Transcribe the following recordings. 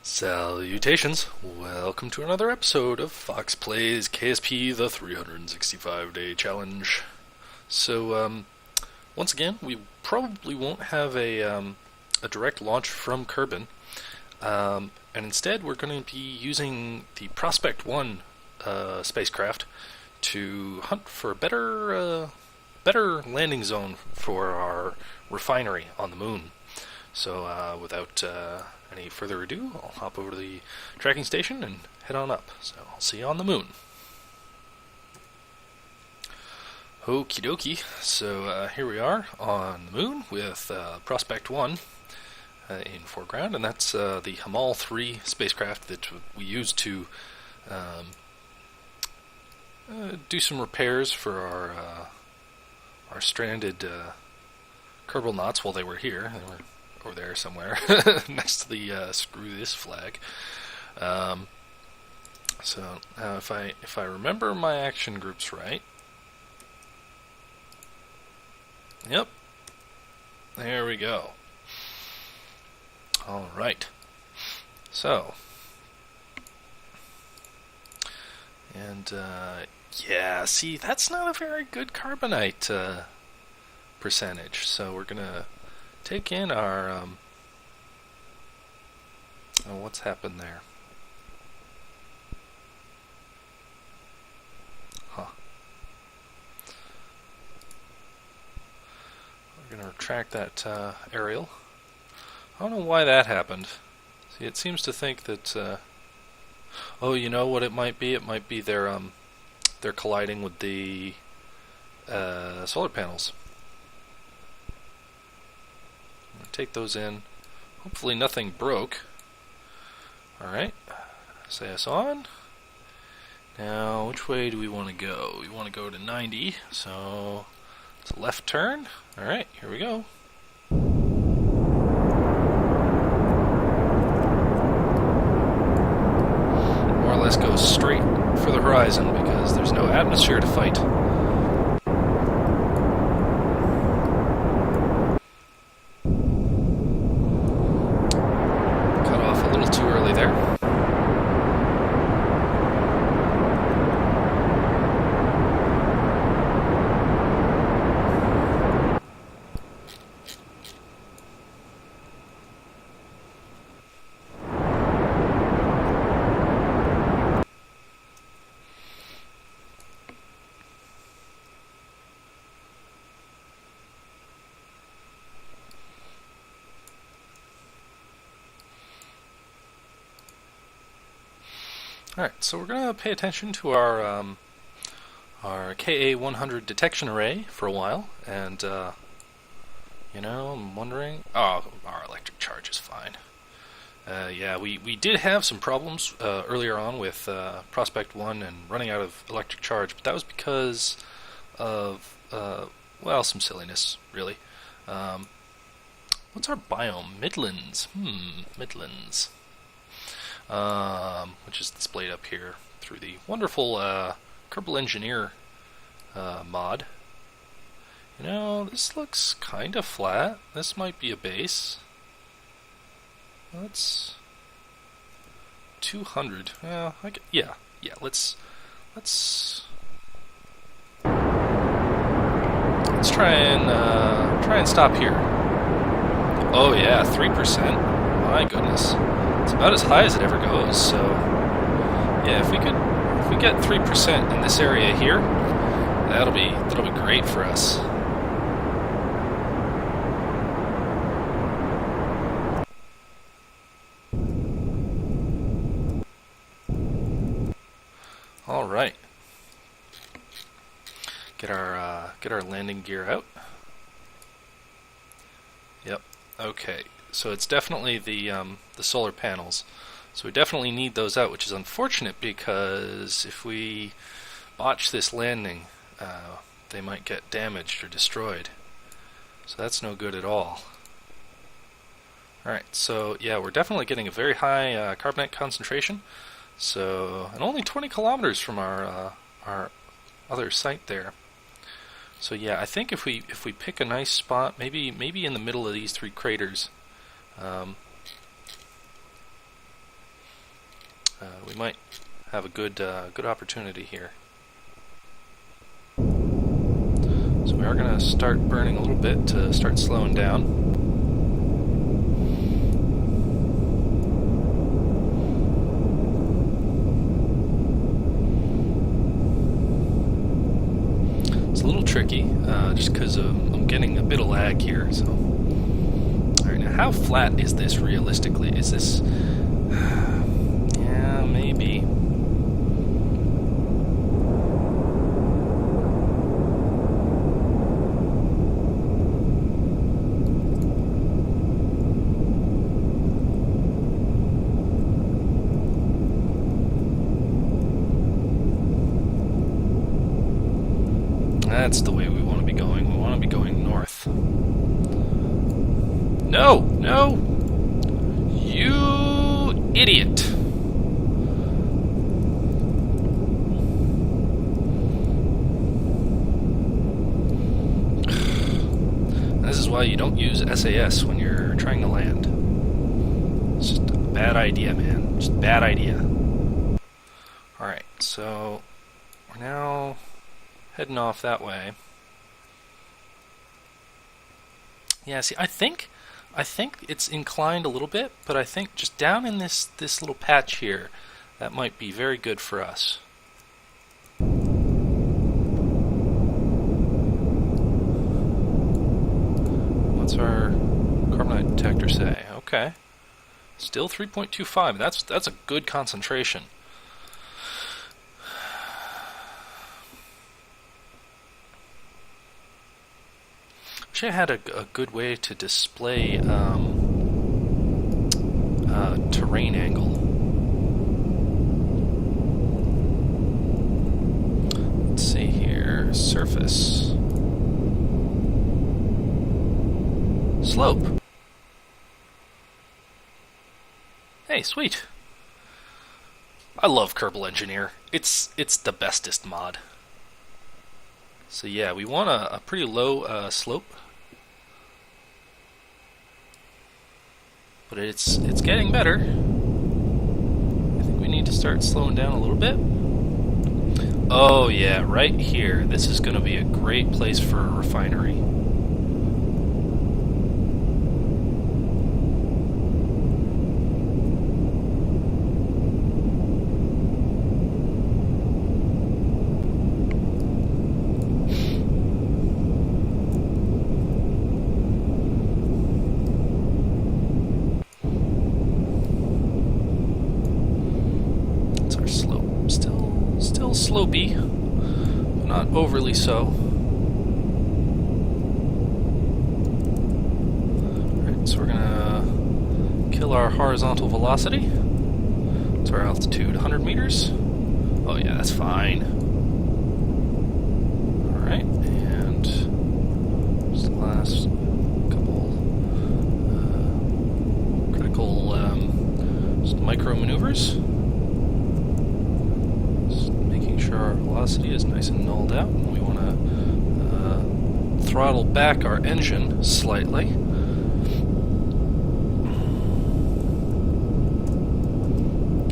Salutations! Welcome to another episode of Foxx Plays KSP, the 365-day challenge. So, once again, we probably won't have a direct launch from Kerbin, and instead we're going to be using the Prospeckt 1 spacecraft to hunt for a better landing zone for our refinery on the moon. So, without any further ado, I'll hop over to the tracking station and head on up. So, I'll see you on the moon. Okie dokie. So, here we are on the moon with Prospeckt 1 in foreground, and that's the Hamal 3 spacecraft that we used to do some repairs for our stranded Karbonites while they were here. They were over there somewhere, next to the screw this flag. So now, if I remember my action groups right, yep, there we go. All right. So, and yeah, see, that's not a very good Karbonite percentage. So we're gonna take in our oh, what's happened there? Huh. We're gonna retract that aerial. I don't know why that happened. See, it seems to think that oh, you know what it might be? It might be they're colliding with the solar panels. Take those in. Hopefully nothing broke. Alright. Say us on. Now, which way do we want to go? We want to go to 90, so it's a left turn. Alright, here we go. More or less go straight for the horizon because there's no atmosphere to fight. Alright, so we're going to pay attention to our KA-100 detection array for a while, and, I'm wondering... Oh, our electric charge is fine. Yeah, we did have some problems earlier on with Prospeckt 1 and running out of electric charge, but that was because of, some silliness, really. What's our biome? Midlands. Midlands. Which is displayed up here through the wonderful Kerbal Engineer mod. This looks kind of flat. This might be a base. That's 200. Yeah. Let's try and stop here. Oh yeah, 3%. My goodness. It's about as high as it ever goes, so yeah, if we get 3% in this area here, that'll be great for us. All right. Get our landing gear out. Yep. Okay. So it's definitely the solar panels. So we definitely need those out, which is unfortunate because if we botch this landing, they might get damaged or destroyed. So that's no good at all. Alright, so yeah, we're definitely getting a very high carbonate concentration. So, and only 20 kilometers from our other site there. So yeah, I think if we pick a nice spot, maybe in the middle of these three craters. we might have a good opportunity here. So we are going to start burning a little bit to start slowing down. It's a little tricky, just because I'm getting a bit of lag here. So, all right, now how flat is this realistically? Is this? Yeah, maybe. That's the way we want to be going. We want to be going north. No! No! You idiot! This is why you don't use SAS when you're trying to land. It's just a bad idea, man. Just a bad idea. Alright, so we're now heading off that way. Yeah, see, I think it's inclined a little bit, but I think just down in this little patch here, that might be very good for us. What's our carbonite detector say? Okay. Still 3.25. That's a good concentration. Wish I had a good way to display terrain angle. Let's see here. Surface. Slope. Hey, sweet. I love Kerbal Engineer. It's the bestest mod. So yeah, we want a pretty low slope. But it's getting better. I think we need to start slowing down a little bit. Oh yeah, right here. This is going to be a great place for a refinery. Slopey, but not overly so. Alright, so we're gonna kill our horizontal velocity. What's our altitude? 100 meters? Oh yeah, that's fine. Alright, and just the last couple critical just micro maneuvers. Our velocity is nice and nulled out. We want to throttle back our engine slightly.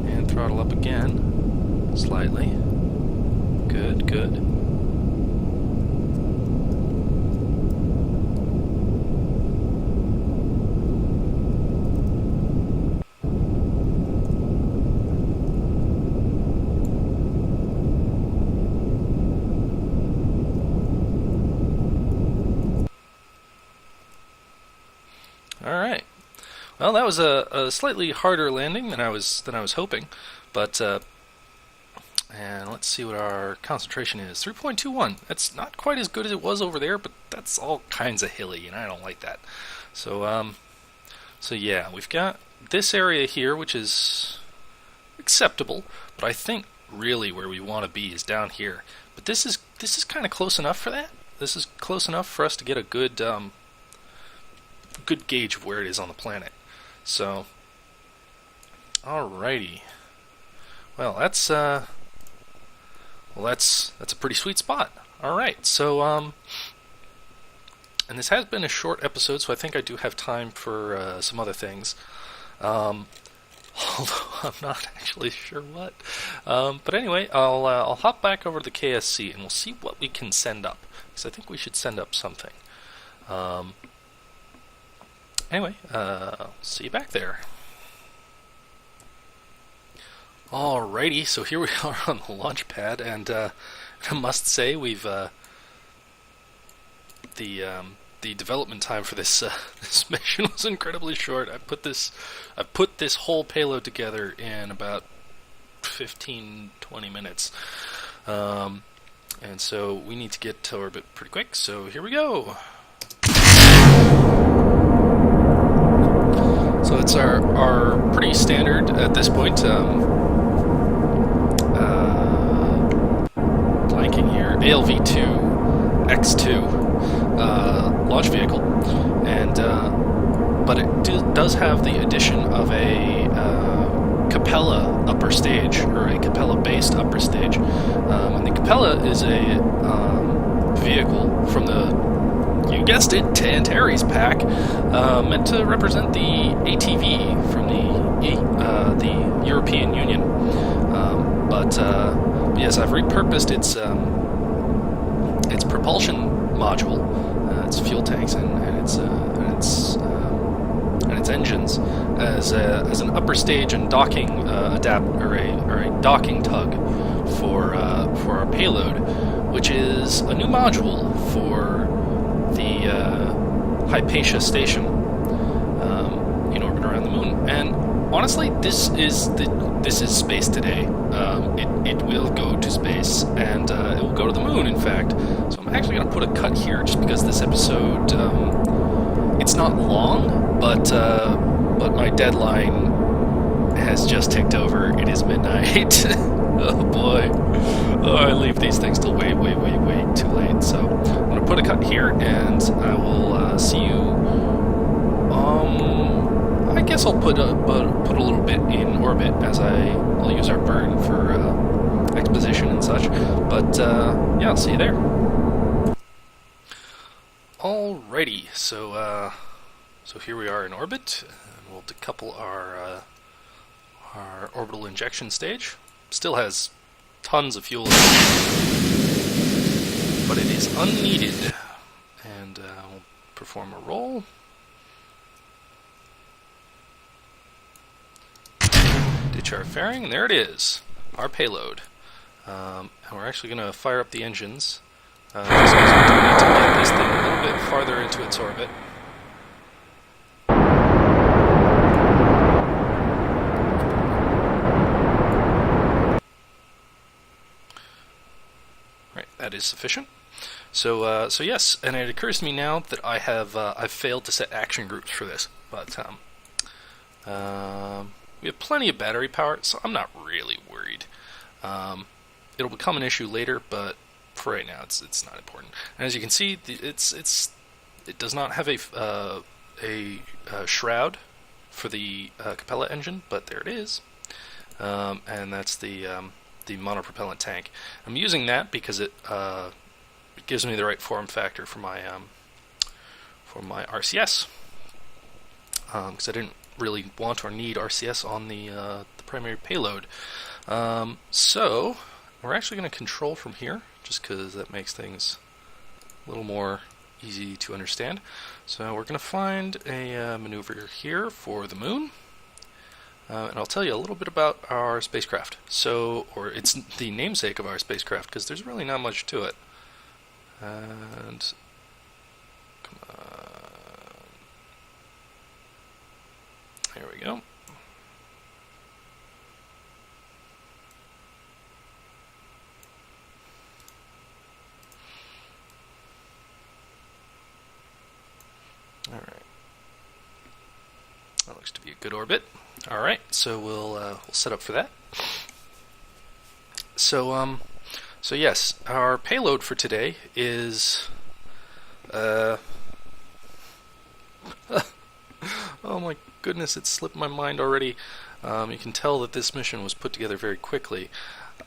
And throttle up again slightly. Good, good. Alright. Well, that was a slightly harder landing than I was hoping, but and let's see what our concentration is. 3.21. That's not quite as good as it was over there, but that's all kinds of hilly, and I don't like that. So so yeah, we've got this area here, which is acceptable, but I think really where we want to be is down here. But this is kind of close enough for that. This is close enough for us to get a good good gauge of where it is on the planet. So, alrighty. Well, that's a pretty sweet spot. All right. So, and this has been a short episode, so I think I do have time for some other things. although I'm not actually sure what. But anyway, I'll hop back over to the KSC and we'll see what we can send up, because I think we should send up something. Anyway, I'll see you back there. Alrighty, so here we are on the launch pad, and I must say we've the development time for this this mission was incredibly short. I put this whole payload together in about 15-20 minutes, and so we need to get to orbit pretty quick. So here we go. So it's our pretty standard at this point. Blanking here. ALV-2 X2 launch vehicle, and but it does have the addition of a Capella upper stage, or a Capella-based upper stage, and the Capella is a vehicle from the, you guessed it, Tantares pack, meant to represent the ATV from the European Union. But yes, I've repurposed its propulsion module, its fuel tanks, and its engines as an upper stage and docking or a docking tug for our payload, which is a new module for the Hypatia station in orbit around the moon. And honestly, this is space today. It will go to space, and it will go to the moon, in fact. So I'm actually going to put a cut here, just because this episode, it's not long, but my deadline has just ticked over. It is midnight. Oh boy. Oh, I leave these things till way too late. So I'm going to put a cut here, and I will see you. I guess I'll put a little bit in orbit, as I'll use our burn for exposition and such. But yeah, I'll see you there. Alrighty, so here we are in orbit, and we'll decouple our orbital injection stage. Still has tons of fuel in it, but it is unneeded. And we'll perform a roll. Ditch our fairing, and there it is, our payload. And we're actually going to fire up the engines, just because we do need to get this thing a little bit farther into its orbit. Right, that is sufficient. So yes, and it occurs to me now that I've failed to set action groups for this, but we have plenty of battery power, so I'm not really worried. It'll become an issue later, but for right now, it's not important. And as you can see, it does not have a shroud for the Capella engine, but there it is, and that's the monopropellant tank. I'm using that because it gives me the right form factor for my RCS, because I didn't really want or need RCS on the primary payload. So we're actually going to control from here, just because that makes things a little more easy to understand. So we're going to find a maneuver here for the moon, and I'll tell you a little bit about our spacecraft. Or it's the namesake of our spacecraft, because there's really not much to it. And come on. There we go. All right. That looks to be a good orbit. All right, so we'll set up for that. So yes, our payload for today is oh my goodness, it slipped my mind already. You can tell that this mission was put together very quickly.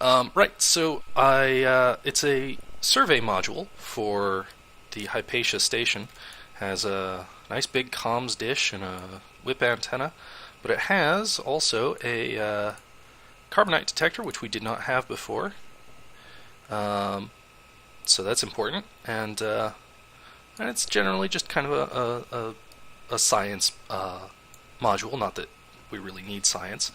Right, so it's a survey module for the Hypatia station. Has a nice big comms dish and a whip antenna but it has also a carbonite detector, which we did not have before. So that's important, and it's generally just kind of a science module. Not that we really need science.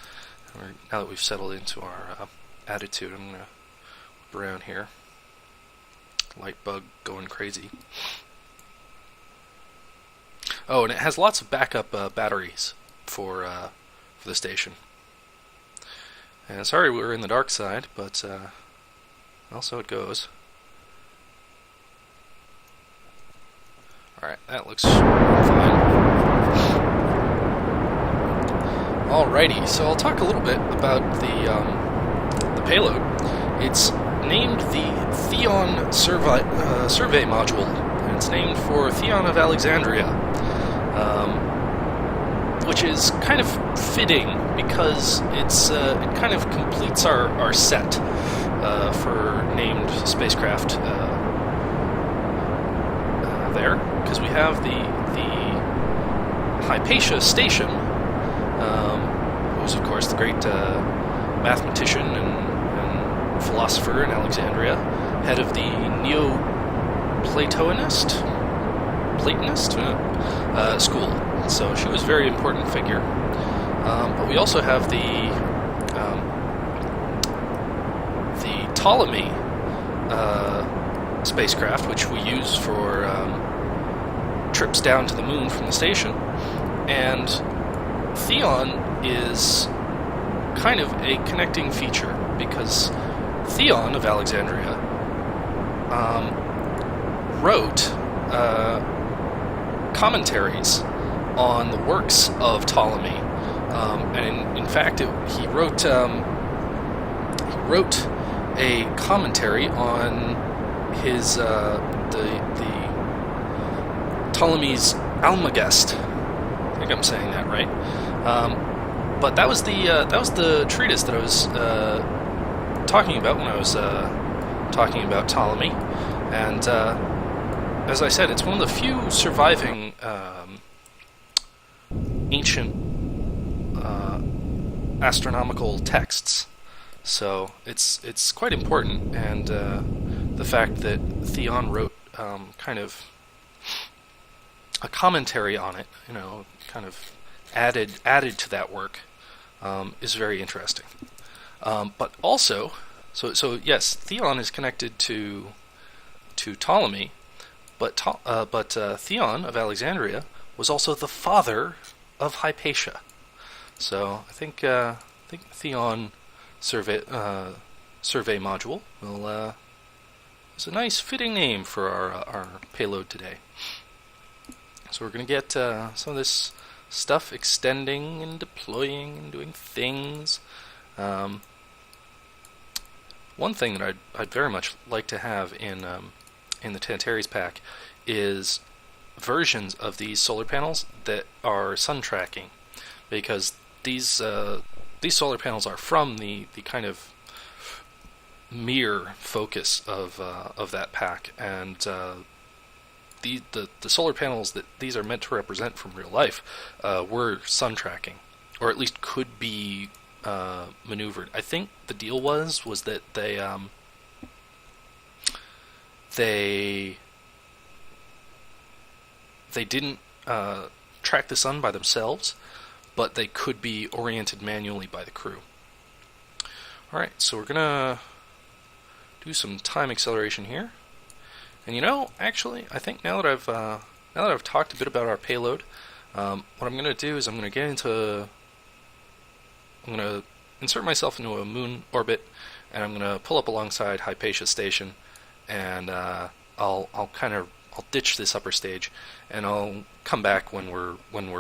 Now that we've settled into our attitude, I'm gonna whip around here. Light bug going crazy. Oh, and it has lots of backup batteries for the station. And sorry we're in the dark side, but well, so it goes. Alright, that looks fine. Alrighty, so I'll talk a little bit about the payload. It's named the Theon Survey Module, and it's named for Theon of Alexandria, which is kind of fitting because it kind of completes our set for named spacecraft there, because we have the Hypatia station, who's of course the great mathematician and philosopher in Alexandria, head of the Neo-Platonist school. So she was a very important figure. But we also have the Ptolemy spacecraft, which we use for trips down to the moon from the station. And Theon is kind of a connecting feature, because Theon of Alexandria wrote commentaries on the works of Ptolemy, and in fact, he wrote a commentary on his the Ptolemy's Almagest. I think I'm saying that right. But that was the treatise that I was talking about when I was talking about Ptolemy, and as I said, it's one of the few surviving ancient astronomical texts. So it's quite important, and the fact that Theon wrote kind of a commentary on it, kind of added to that work, is very interesting. But also, so yes, Theon is connected to Ptolemy, but Theon of Alexandria was also the father of Hypatia. So I think Theon survey module is a nice fitting name for our payload today. So we're going to get some of this stuff extending and deploying and doing things. One thing that I'd very much like to have in the Tantares pack is versions of these solar panels that are sun tracking, because these solar panels are from the kind of mirror focus of that pack, and the solar panels that these are meant to represent from real life were sun tracking, or at least could be maneuvered. I think the deal was that they didn't track the sun by themselves, but they could be oriented manually by the crew. Alright, so we're gonna do some time acceleration here. And actually, I think now that I've talked a bit about our payload, what I'm gonna do is I'm gonna insert myself into a moon orbit, and I'm gonna pull up alongside Hypatia station, and I'll ditch this upper stage, and I'll come back when we're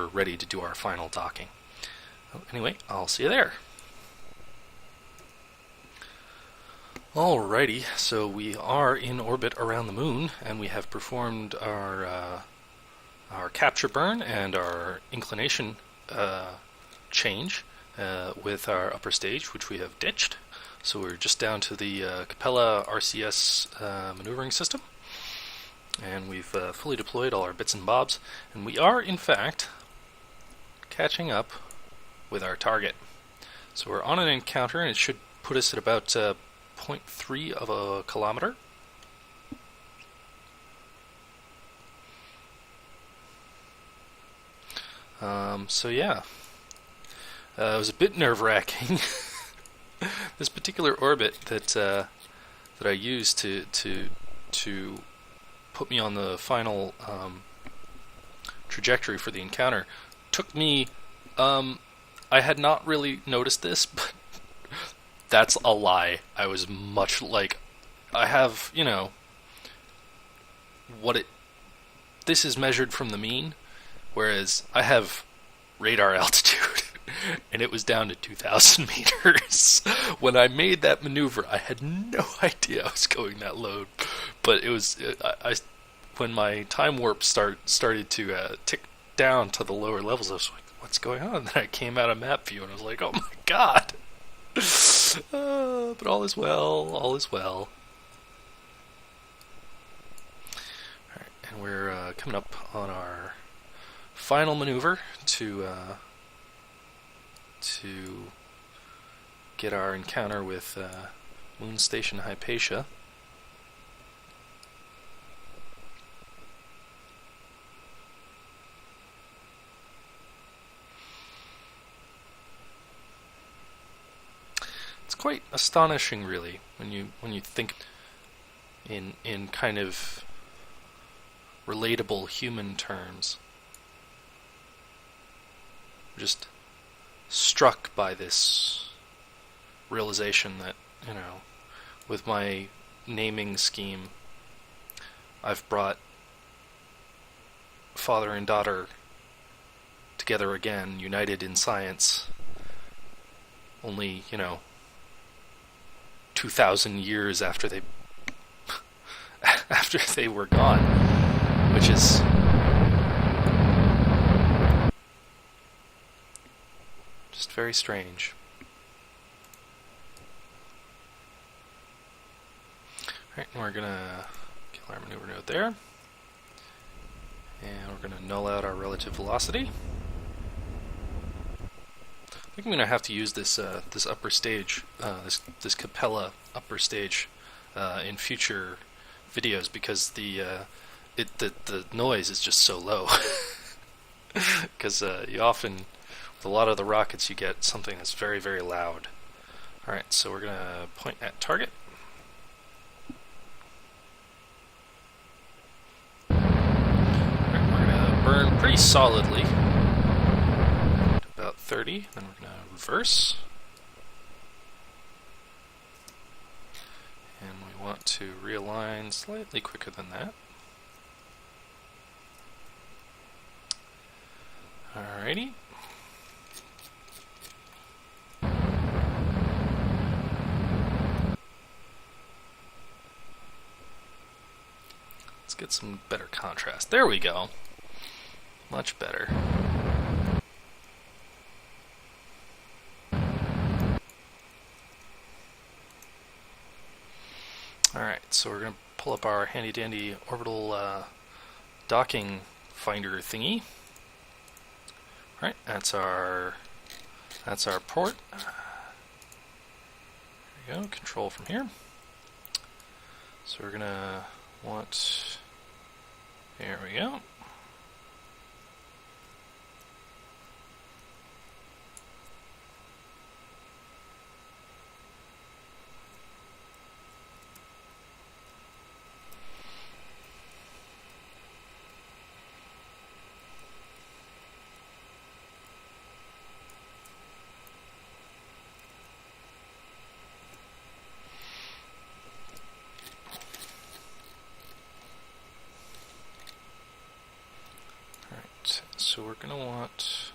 ready to do our final docking. Anyway, I'll see you there. Alrighty, so we are in orbit around the moon, and we have performed our capture burn and our inclination change with our upper stage, which we have ditched. So we're just down to the Capella RCS maneuvering system, and we've fully deployed all our bits and bobs, and we are in fact catching up with our target. So we're on an encounter, and it should put us at about 0.3 of a kilometer. So yeah, it was a bit nerve-wracking. This particular orbit that I used to put me on the final trajectory for the encounter took me. I had not really noticed this, but that's a lie. I was much like I have, what it. This is measured from the mean, whereas I have radar altitude, and it was down to 2,000 meters. When I made that maneuver, I had no idea I was going that low, but it was when my time warp started to tick down to the lower levels. I was like, "What's going on?" And then I came out of map view, and I was like, "Oh my god!" But all is well. All is well. All right, and we're coming up on our final maneuver to get our encounter with Mün Station Hypatia. It's quite astonishing, really, when you think in kind of relatable human terms. Just struck by this realization that, with my naming scheme, I've brought father and daughter together again, united in science, only, 2,000 years after they after they were gone, which is just very strange. Alright, we're gonna kill our maneuver node there. And we're gonna null out our relative velocity. I think I'm gonna have to use this this upper stage, this Capella upper stage, in future videos, because the noise is just so low. Because you often, with a lot of the rockets, you get something that's very, very loud. Alright, so we're gonna point at target. Alright, we're gonna burn pretty solidly. About 30, then we're going to reverse. And we want to realign slightly quicker than that. Alrighty. Let's get some better contrast. There we go. Much better. Alright, so we're going to pull up our handy-dandy orbital docking finder thingy. Alright, that's our port. There we go, control from here. So we're going to want... There we go. So we're going to want...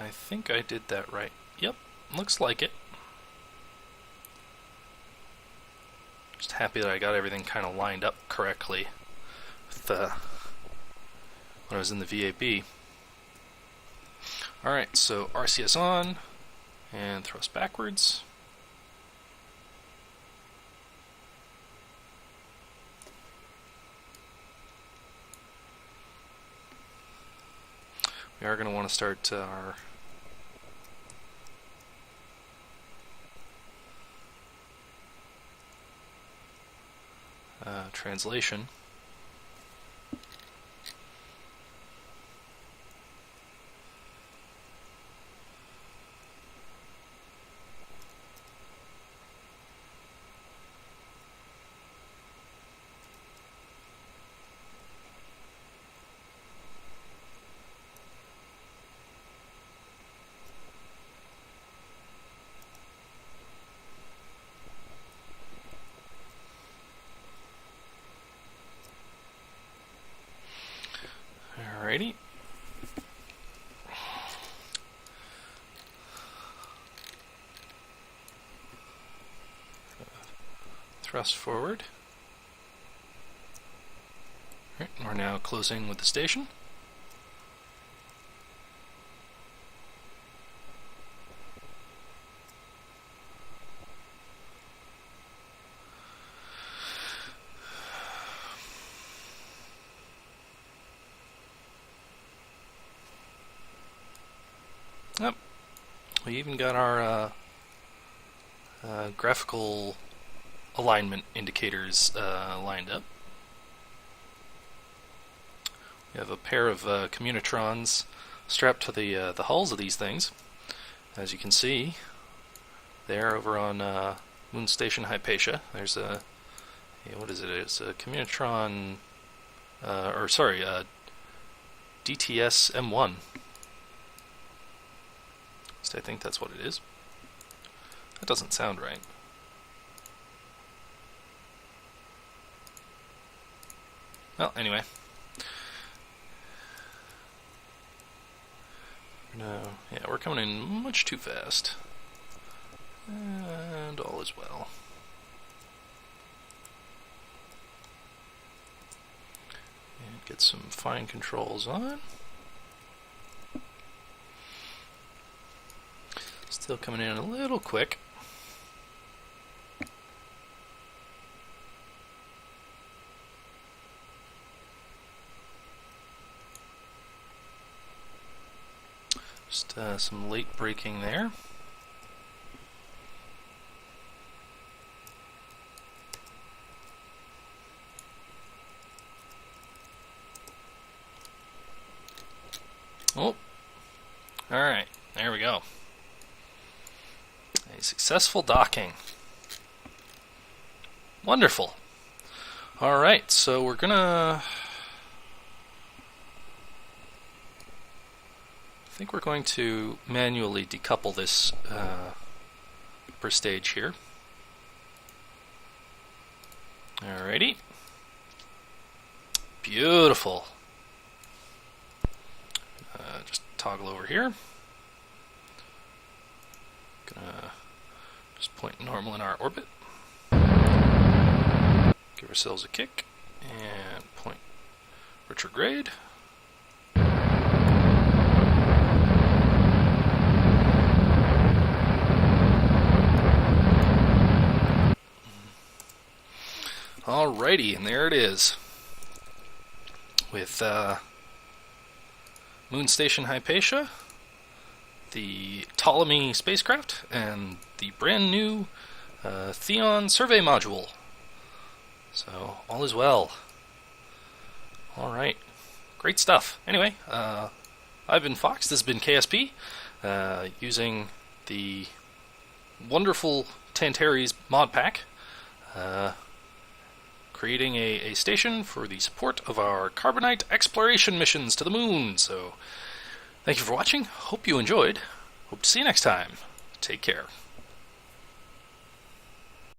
I think I did that right. Yep, looks like it. Just happy that I got everything kind of lined up correctly with when I was in the VAB. Alright, so RCS on, and thrust backwards. We are going to want to start our translation. Alrighty. Thrust forward. Alright, we're now closing with the station. Yep. We even got our graphical alignment indicators lined up. We have a pair of communitrons strapped to the hulls of these things. As you can see, there over on Mün Station Hypatia, there's a what is it? It's a communitron, DTS M1. I think that's what it is. That doesn't sound right. Well, anyway. No, yeah, we're coming in much too fast. And all is well. And get some fine controls on. Still coming in a little quick. Just some late braking there. Oh, all right, there we go. A successful docking. Wonderful. All right, so we're gonna. I think we're going to manually decouple this per stage here. Alrighty. Beautiful. Just toggle over here. Gonna just point normal in our orbit. Give ourselves a kick and point retrograde. Alrighty, and there it is. With Mün Station Hypatia, the Ptolemy spacecraft, and the brand new Theon survey module. So, all is well. Alright, great stuff. Anyway, I've been Fox, this has been KSP, using the wonderful Tantares Mod Pack, creating a station for the support of our Karbonite exploration missions to the moon. So, thank you for watching. Hope you enjoyed. Hope to see you next time. Take care.